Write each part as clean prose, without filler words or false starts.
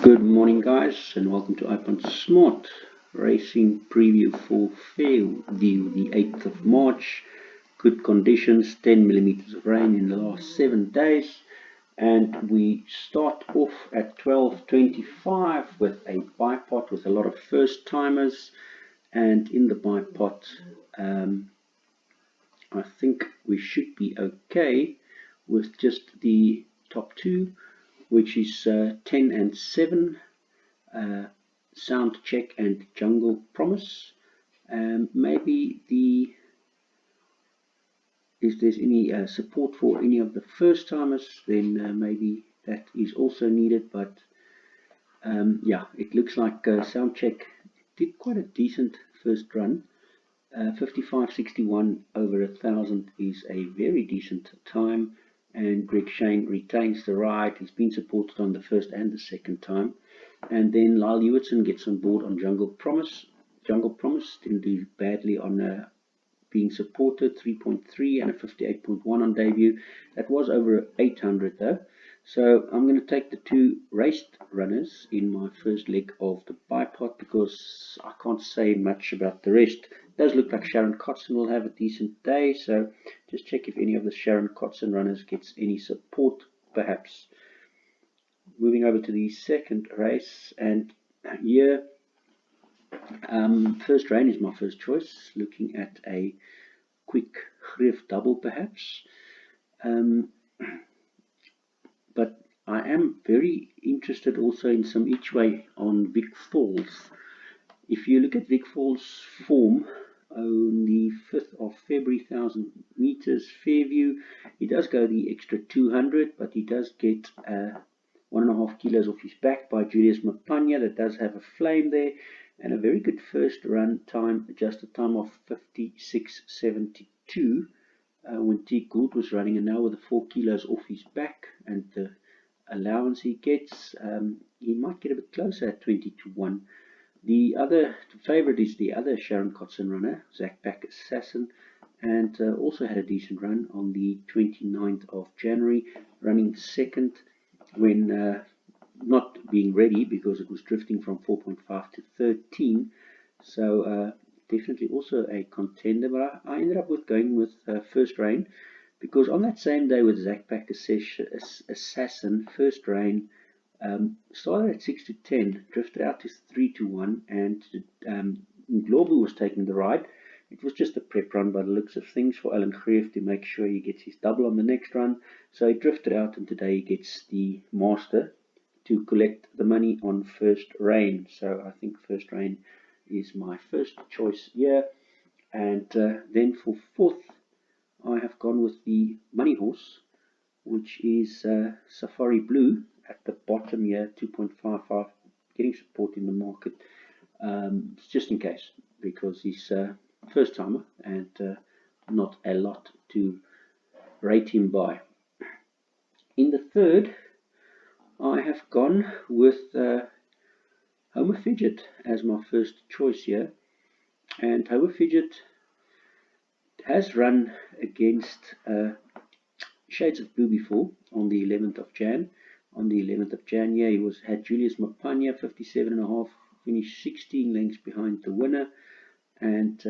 Good morning, guys, and welcome to iPod Smart Racing Preview for Fairview, the 8th of March. Good conditions, 10 millimeters of rain in the last 7 days, and we start off at 12:25 with a bipod with a lot of first timers. And in the bipod, I think we should be okay with just the top two, which is 10 and 7, Sound Check and Jungle Promise. Maybe if there's any support for any of the first timers, then maybe that is also needed. But yeah, it looks like Sound Check did quite a decent first run. 55.61 over 1,000 is a very decent time, and Greg Shane retains the ride. He's been supported on the first and the second time. And then Lyle Hewitson gets on board on Jungle Promise. Jungle Promise didn't do badly on being supported, 3.3 and a 58.1 on debut. That was over 800 though. So I'm going to take the two raced runners in my first leg of the bipod because I can't say much about the rest. It does look like Sharon Kotzen will have a decent day, so just check if any of the Sharon Kotzen runners gets any support perhaps. Moving over to the second race, and here First Rain is my first choice, looking at a quick Greef double perhaps. But I am very interested also in some each way on Vic Falls. If you look at Vic Falls' form on the 5th of February, 1,000 meters Fairview, he does go the extra 200, but he does get 1.5 kilos off his back by Julius Mapanya. That does have a flame there, and a very good first run time, adjusted time of 56.72 when T. Gould was running, and now with the 4 kilos off his back and the allowance he gets, he might get a bit closer at 20-1. The other favorite is the other Sharon Kotzen runner, Zach Pack Assassin, and also had a decent run on the 29th of January, running second when not being ready because it was drifting from 4.5 to 13. So definitely also a contender, but I ended up going with First Rain because on that same day with Zach Pack Assassin, First Rain started at 6-10, drifted out to 3-1, and Globu was taking the ride. It was just a prep run by the looks of things for Alan Greef to make sure he gets his double on the next run. So he drifted out, and today he gets the Master to collect the money on First Rain. So I think First Rain is my first choice here. And then for fourth, I have gone with the Money Horse, which is Safari Blue at the bottom here, 2.55, getting support in the market, just in case, because he's first timer and not a lot to rate him by. In the third, I have gone with Homer Fidget as my first choice here, and Homer Fidget has run against Shades of Blue before on the 11th of Jan. On the 11th of Jan, yeah, he had Julius Mapanya, 57.5, finished 16 lengths behind the winner, and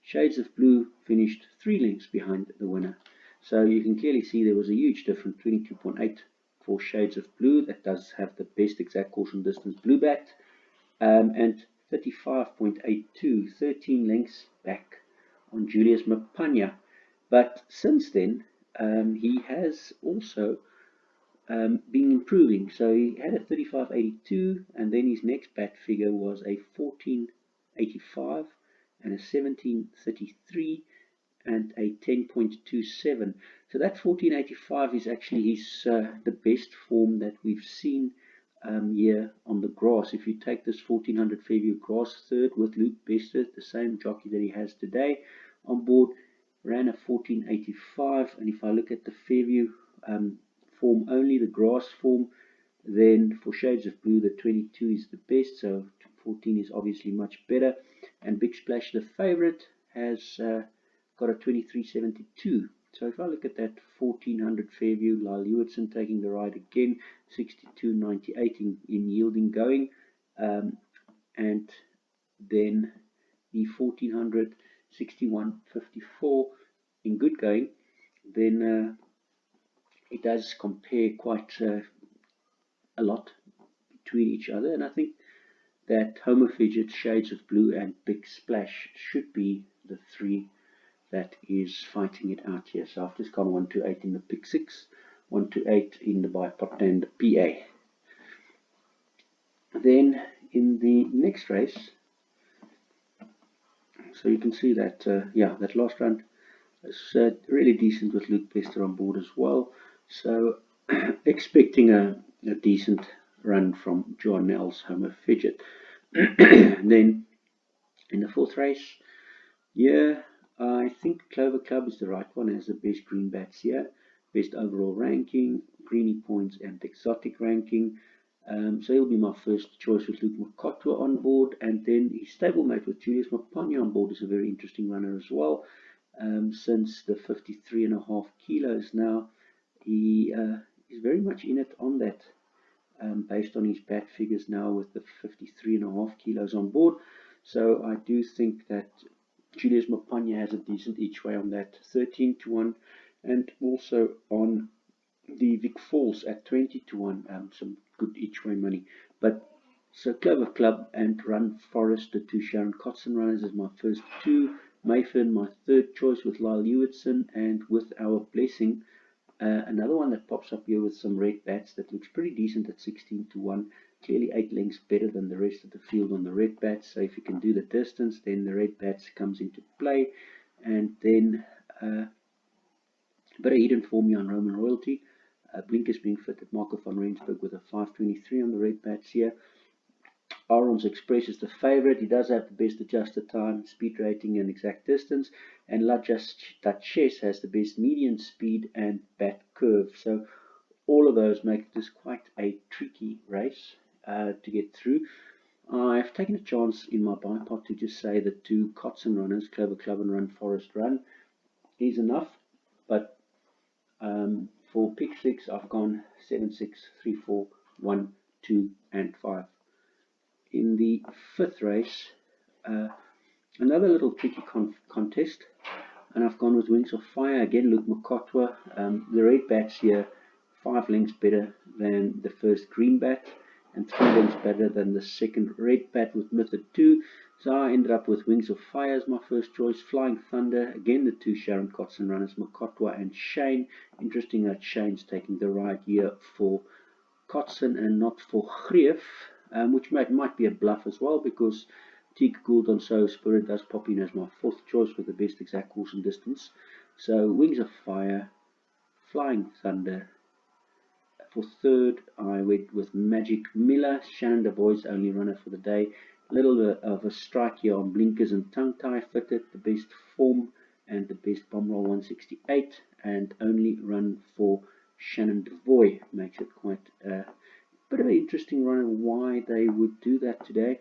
Shades of Blue finished 3 lengths behind the winner. So you can clearly see there was a huge difference, 22.8 for Shades of Blue. That does have the best exact caution distance blue bat, and 35.82, 13 lengths back on Julius Mapanya. But since then, he has also been improving. So he had a 35.82, and then his next bat figure was a 14.85 and a 17.33 and a 10.27. So that 14.85 is actually his the best form that we've seen here on the grass. If you take this 1400 Fairview grass third with Luke Bester, the same jockey that he has today on board, ran a 14.85, and if I look at the Fairview form only, the grass form, then for Shades of Blue the 22 is the best, so 14 is obviously much better. And Big Splash, the favorite, has got a 23.72, So if I look at that 1400 Fairview, Lyle Hewitson taking the ride again, 62.98 in yielding going, and then the 1400 61.54 in good going, then it does compare quite a lot between each other, and I think that Homer Fidget, Shades of Blue, and Big Splash should be the three that is fighting it out here. So I've just gone 1 to 8 in the pick 6, 1 to 8 in the bipot and the PA. Then in the next race, so you can see that that last run is really decent with Luke Pester on board as well. So expecting a decent run from John Nell's Homer Fidget. Then in the fourth race, yeah, I think Clover Club is the right one. It has the best green bats here, best overall ranking, greenie points, and exotic ranking. So he'll be my first choice with Luke Mokotwa on board, and then his stablemate with Julius Mapanya on board is a very interesting runner as well. Since the 53.5 kilos now, he is very much in it on that, based on his bat figures now with the 53.5 kilos on board. So I do think that Julius Mapanya has a decent each way on that 13 to 1, and also on the Vic Falls at 20 to 1, some good each way money. But so Clover Club and Run Forest, the two Sharon Kotzen runners, is my first two. Mayfern, my third choice with Lyle Hewitson, and with our blessing, another one that pops up here with some red bats that looks pretty decent at 16 to 1. Clearly 8 lengths better than the rest of the field on the red bats. So if you can do the distance, then the red bats comes into play. And then a bit of hidden for me on Roman Royalty. Blinkers being fit at Marco van Rensburg with a 5.23 on the red bats here. Aaron's Express is the favorite. He does have the best adjusted time, speed rating, and exact distance. And La Duchess has the best median speed and bat curve. So all of those make this quite a tricky race to get through. I've taken a chance in my bipod to just say the two Kotzen runners, Clover Club and Run Forest Run, is enough. But for pick 6, I've gone 7, 6, 3, 4, 1, 2, and 5. In the fifth race, another little tricky contest, and I've gone with Wings of Fire again. Luke Mokotwa, the red bats here, 5 lengths better than the first green bat, and 3 lengths better than the second red bat with Method 2. So I ended up with Wings of Fire as my first choice. Flying Thunder, again the two Sharon Kotzen runners, Mokotwa and Shane. Interesting that Shane's taking the ride here for Kotzen and not for Greef, which might be a bluff as well, because Teague Gould on So Spirit does pop in as my fourth choice with the best exact course and distance. So Wings of Fire, Flying Thunder. For third, I went with Magic Miller, Shannon the Boy's only runner for the day. A little bit of a strike here on Blinkers and Tongue Tie fitted, the best form and the best bomb roll 168, and only run for Shannon Devoy. Makes it quite a bit of an interesting run why they would do that today.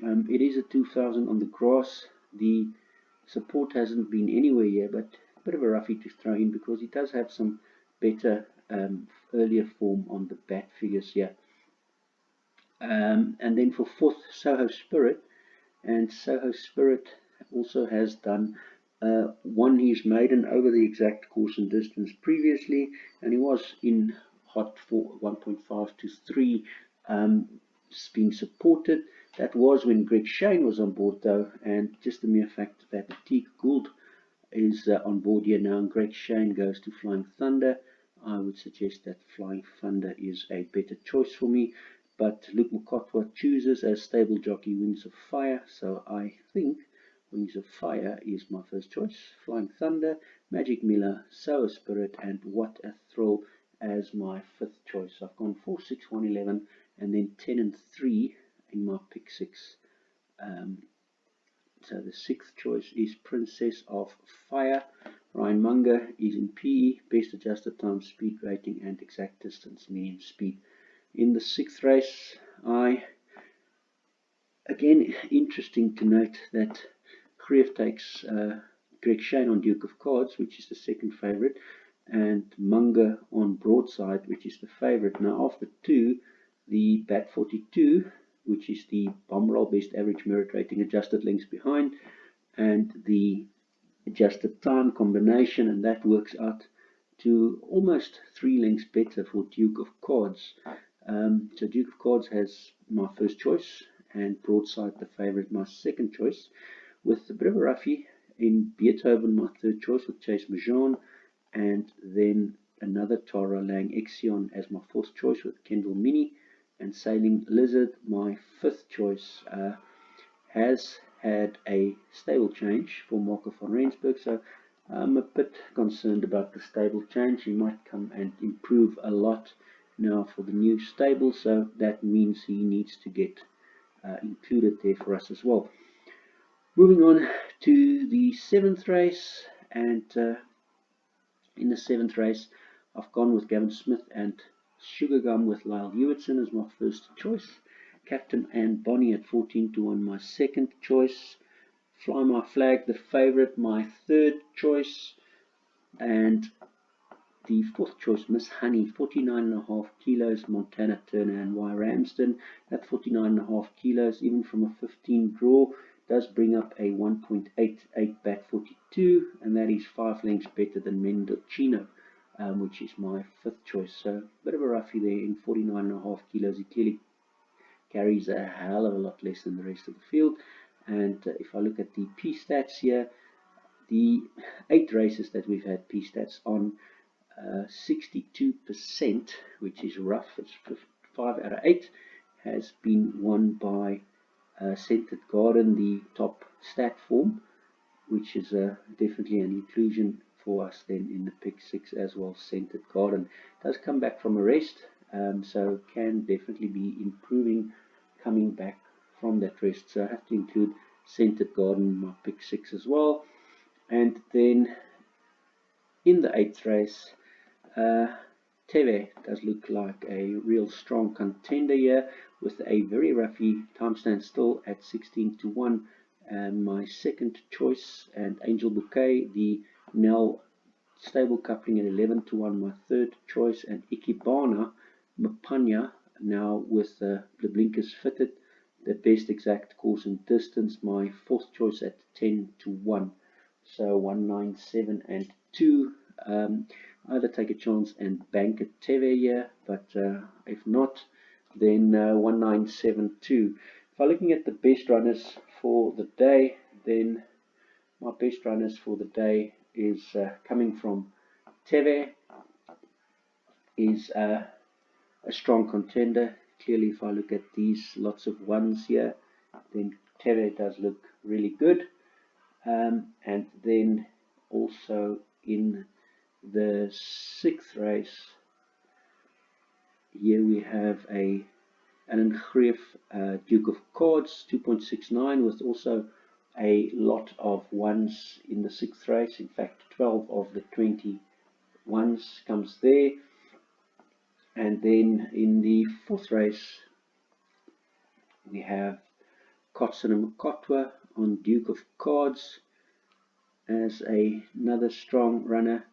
It is a 2000 on the grass. The support hasn't been anywhere yet, but a bit of a roughie to throw in because he does have some better earlier form on the bat figures here. And then for fourth, Soho Spirit, and Soho Spirit also has done won his maiden over the exact course and distance previously, and he was in hot for 1.5 to 3, being supported. That was when Greg Shane was on board though, and just the mere fact that Teague Gould is on board here now and Greg Shane goes to Flying Thunder, I would suggest that Flying Thunder is a better choice for me. But Luke Mokotwa chooses as stable jockey Wings of Fire, so I think Wings of Fire is my first choice. Flying Thunder, Magic Miller, Sour Spirit, and What a Thrill as my fifth choice. I've gone 4, 6, 1, 11, and then 10 and 3 in my pick 6. So the sixth choice is Princess of Fire. Ryan Munger is in PE, best adjusted time, speed rating, and exact distance, medium speed. In the sixth race, again, interesting to note that Greef takes Greg Shane on Duke of Cards, which is the second favorite, and Munger on Broadside, which is the favorite. Now, after two, the Bat 42, which is the bomb roll best average merit rating adjusted lengths behind, and the adjusted time combination, and that works out to almost 3 lengths better for Duke of Cards. So Duke of Cards has my first choice, and Broadside the favorite, my second choice, with a bit of a roughie in Beethoven, my third choice with Chase Majon, and then another Tara Lang Exion as my fourth choice with Kendall Mini, and Sailing Lizard, my fifth choice, has had a stable change for Marco van Rensburg, so I'm a bit concerned about the stable change. He might come and improve a lot now for the new stable, so that means he needs to get included there for us as well. Moving on to the seventh race, and in the seventh race I've gone with Gavin Smith and Sugar Gum with Lyle Hewitson as my first choice. Captain and Bonnie at 14-1, my second choice. Fly My Flag, the favorite, my third choice. And the fourth choice, Miss Honey, 49.5 kilos, Montana Turner and Y Ramsden at 49.5 kilos, even from a 15 draw, does bring up a 1.88 bat 42, and that is 5 lengths better than Mendocino, which is my fifth choice. So a bit of a roughie there in 49.5 kilos. He clearly carries a hell of a lot less than the rest of the field. And if I look at the P stats here, the 8 races that we've had P stats on, 62%, which is rough, it's 5 out of 8, has been won by Scented Garden, the top stat form, which is definitely an inclusion for us then in the pick 6 as well. Scented Garden does come back from a rest, so can definitely be improving coming back from that rest. So I have to include Scented Garden in my pick 6 as well. And then in the 8th race, Teve does look like a real strong contender here with a very roughy time stand still at 16-1. My second choice, and Angel Bouquet, the Nell stable coupling at 11-1, my third choice, and Ikebana Mapanya now with the blinkers fitted, the best exact course and distance, my fourth choice at 10-1. So 197 and 2. Either take a chance and bank at Teve here, but if not, then 1972. If I'm looking at the best runners for the day, then my best runners for the day is coming from Teve, is a strong contender. Clearly, if I look at these lots of ones here, then Teve does look really good. And then also in the 6th race, here we have a Alan Greef Duke of Cards 2.69 with also a lot of ones in the 6th race. In fact, 12 of the 20 ones comes there. And then in the 4th race, we have Kotson and Mokotwa on Duke of Cards as another strong runner,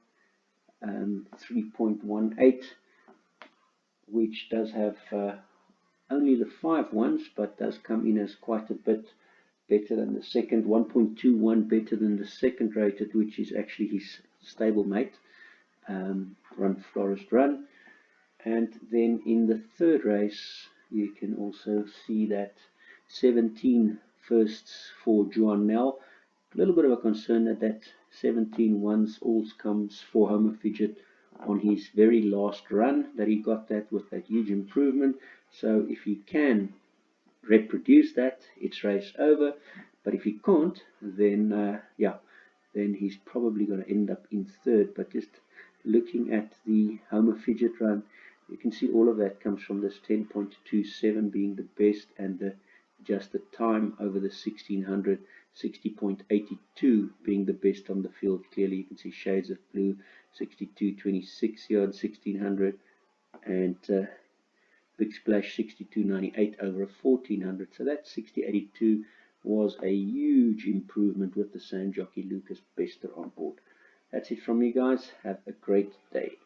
3.18, which does have only the 5 ones, but does come in as quite a bit better than the second, 1.21 better than the second rated, which is actually his stablemate, Run Florist Run. And then in the 3rd race, you can also see that 17 firsts for Juan Nell. A little bit of a concern that 17 ones all comes for Homer Fidget on his very last run, that he got that with that huge improvement. So if he can reproduce that, it's race over. But if he can't, then then he's probably going to end up in 3rd. But just looking at the Homer Fidget run, you can see all of that comes from this 10.27 being the best, and the adjusted time over the 1600, 60.82 being the best on the field. Clearly you can see shades of blue, 62.26 here on 1600, and Big Splash 62.98 over a 1400. So that's 60.82 was a huge improvement with the same jockey Lucas Bester on board. That's it from me, guys. Have a great day.